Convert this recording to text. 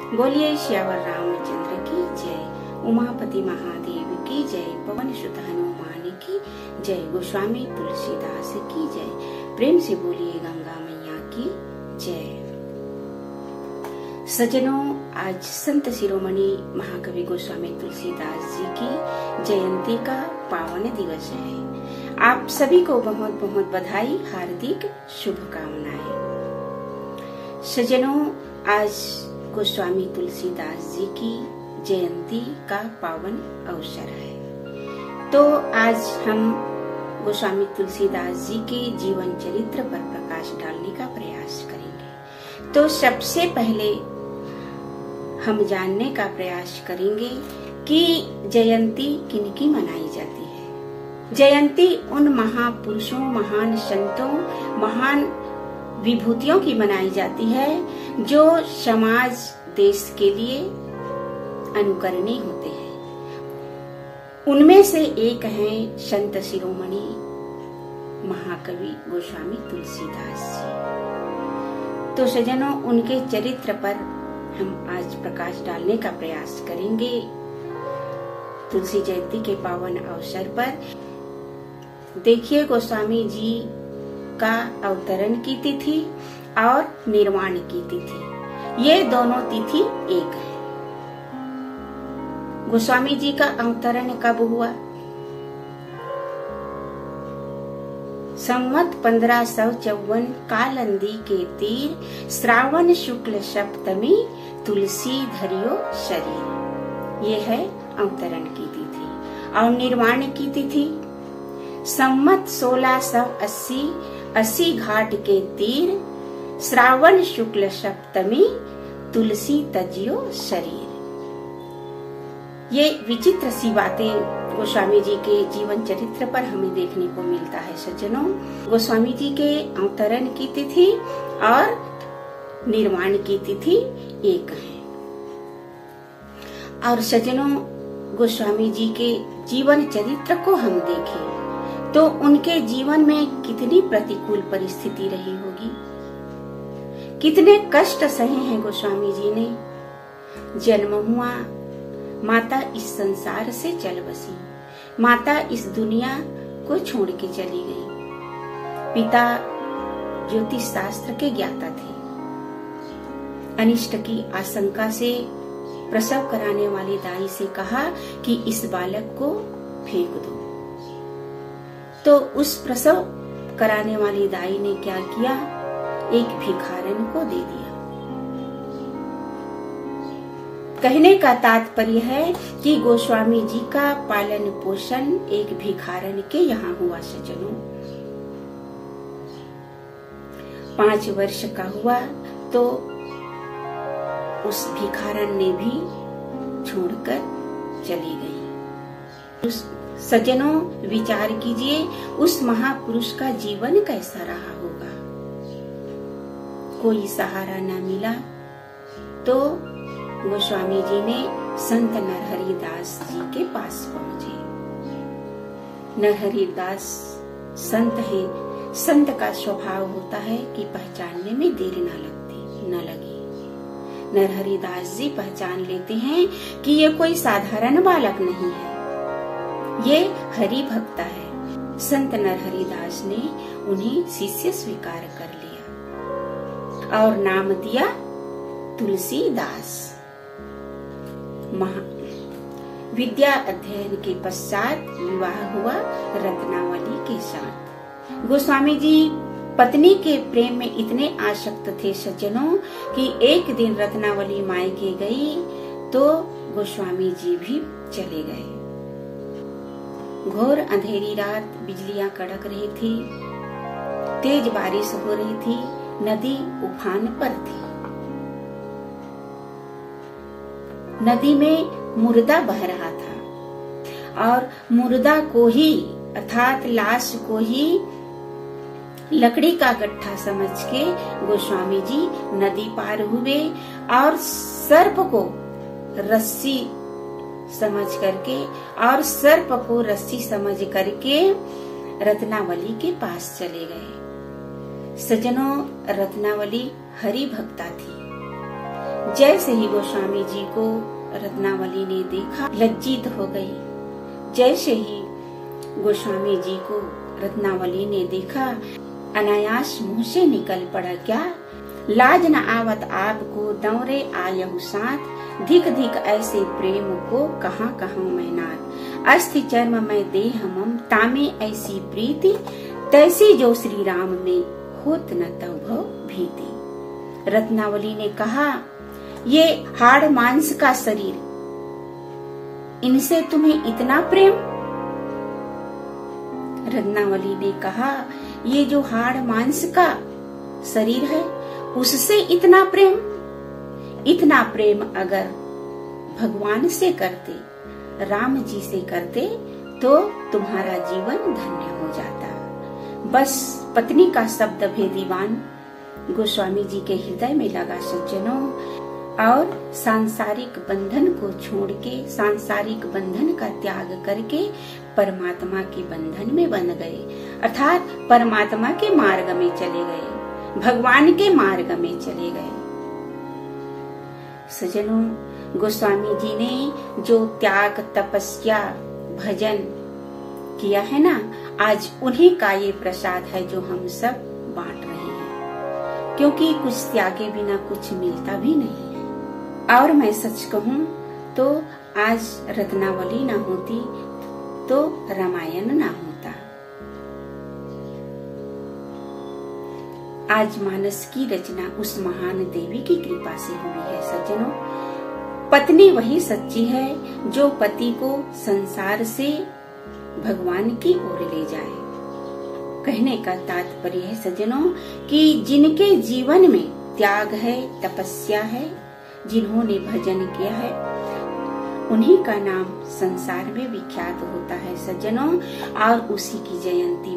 बोलिए श्यावर रामचंद्र की जय, उमापति महादेव की जय, पवन सुत हनुमान की जय, गोस्वामी तुलसीदास की जय। प्रेम से बोलिए गंगा मैया की जय। सज्जनों, आज संत शिरोमणि महाकवि गोस्वामी तुलसीदास जी की जयंती का पावन दिवस है। आप सभी को बहुत बहुत बधाई, हार्दिक शुभकामनाएं। सज्जनों, आज गोस्वामी तुलसीदास जी की जयंती का पावन अवसर है, तो आज हम गोस्वामी तुलसीदास जी के जीवन चरित्र पर प्रकाश डालने का प्रयास करेंगे। तो सबसे पहले हम जानने का प्रयास करेंगे कि जयंती किनकी मनाई जाती है। जयंती उन महापुरुषों, महान संतों, महान विभूतियों की मनाई जाती है जो समाज, देश के लिए अनुकरणीय होते हैं। उनमें से एक हैं संत शिरोमणि महाकवि गोस्वामी तुलसीदास जी। तो सज्जनों, उनके चरित्र पर हम आज प्रकाश डालने का प्रयास करेंगे। तुलसी जयंती के पावन अवसर पर देखिए, गोस्वामी जी का अवतरण की तिथि और निर्वाण की तिथि, ये दोनों तिथि एक है। गोस्वामी जी का अवतरण कब हुआ? संवत 1554 कालंदी के तीर, श्रावण शुक्ल सप्तमी, तुलसी धरियो शरीर। ये है अवतरण की तिथि। और निर्वाण की तिथि संवत 1680 घाट के तीर, श्रावण शुक्ल सप्तमी, तुलसी तजियो शरीर। ये विचित्र सी बातें गोस्वामी जी के जीवन चरित्र पर हमें देखने को मिलता है। सज्जनों, गोस्वामी जी के अवतरण की तिथि और निर्वाण की तिथि एक है। और सज्जनों, गोस्वामी जी के जीवन चरित्र को हम देखें तो उनके जीवन में कितनी प्रतिकूल परिस्थिति रही होगी, कितने कष्ट सहे हैं गोस्वामी जी ने। जन्म हुआ, माता इस संसार से चल बसी, माता इस दुनिया को छोड़ के चली गई। पिता ज्योतिष शास्त्र के ज्ञाता थे। अनिष्ट की आशंका से प्रसव कराने वाली दाई से कहा कि इस बालक को फेंक दो। तो उस प्रसव कराने वाली दाई ने क्या किया? एक भिखारन को दे दिया। कहने का तात्पर्य है कि गोस्वामी जी का पालन पोषण एक भिखारन के यहाँ हुआ। सज्जनों, 5 वर्ष का हुआ तो उस भिखारन ने भी छोड़कर चली गई। सज्जनों, विचार कीजिए, उस महापुरुष का जीवन कैसा रहा होगा। कोई सहारा न मिला तो गोस्वामी जी ने संत नरहरिदास जी के पास पहुंचे। नरहरिदास संत है। संत का स्वभाव होता है कि पहचानने में देर न लगे। नरहरिदास जी पहचान लेते हैं कि ये कोई साधारण बालक नहीं है, ये हरि भक्त है। संत नरहरिदास ने उन्हें शिष्य स्वीकार कर लिया और नाम दिया तुलसीदास। विद्या अध्ययन के पश्चात विवाह हुआ रत्नावली के साथ। गोस्वामी जी पत्नी के प्रेम में इतने आसक्त थे सज्जनों कि एक दिन रत्नावली मायके गई तो गोस्वामी जी भी चले गए। घोर अंधेरी रात, बिजलियां कड़क रही थी, तेज बारिश हो रही थी, नदी उफान पर थी। नदी में मुर्दा बह रहा था और मुर्दा को ही अर्थात लाश को ही लकड़ी का गट्ठा समझ के गोस्वामी जी नदी पार हुए और सर्प को रस्सी समझ करके रत्नावली के पास चले गए। सज्जनों, रत्नावली हरि भक्ता थी। जैसे ही गोस्वामी जी को रत्नावली ने देखा, लज्जित हो गई। जैसे ही गोस्वामी जी को रत्नावली ने देखा, अनायास मुंह से निकल पड़ा, क्या लाज न आवत आपको दौरे आयहु साथ, धिक धिक ऐसे प्रेम को कहाँ कहाँ मैं नाथ, अस्थि चर्म में देह मम तामे ऐसी प्रीति, तैसी जो श्री राम में होत न तव भीति। रत्नावली ने कहा, ये हाड़ मांस का शरीर, इनसे तुम्हें इतना प्रेम? रत्नावली ने कहा, ये जो हाड़ मांस का शरीर है उससे इतना प्रेम? इतना प्रेम अगर भगवान से करते, राम जी से करते, तो तुम्हारा जीवन धन्य हो जाता। बस पत्नी का शब्द भेदीवान गोस्वामी जी के हृदय में लगा सज्जनों, और सांसारिक बंधन को छोड़ के, सांसारिक बंधन का त्याग करके परमात्मा के बंधन में बंध गए, अर्थात परमात्मा के मार्ग में चले गए, भगवान के मार्ग में चले गए। सज्जनों, गोस्वामी जी ने जो त्याग, तपस्या, भजन किया है ना, आज उन्हीं का ये प्रसाद है जो हम सब बांट रहे हैं, क्योंकि कुछ त्यागे बिना कुछ मिलता भी नहीं है। और मैं सच कहूँ तो आज रत्नावली ना होती तो रामायण ना होता। आज मानस की रचना उस महान देवी की कृपा से हुई है। सज्जनों, पत्नी वही सच्ची है जो पति को संसार से भगवान की ओर ले जाए। कहने का तात्पर्य है सज्जनों कि जिनके जीवन में त्याग है, तपस्या है, जिन्होंने भजन किया है, उन्हीं का नाम संसार में विख्यात होता है सज्जनों, और उसी की जयंती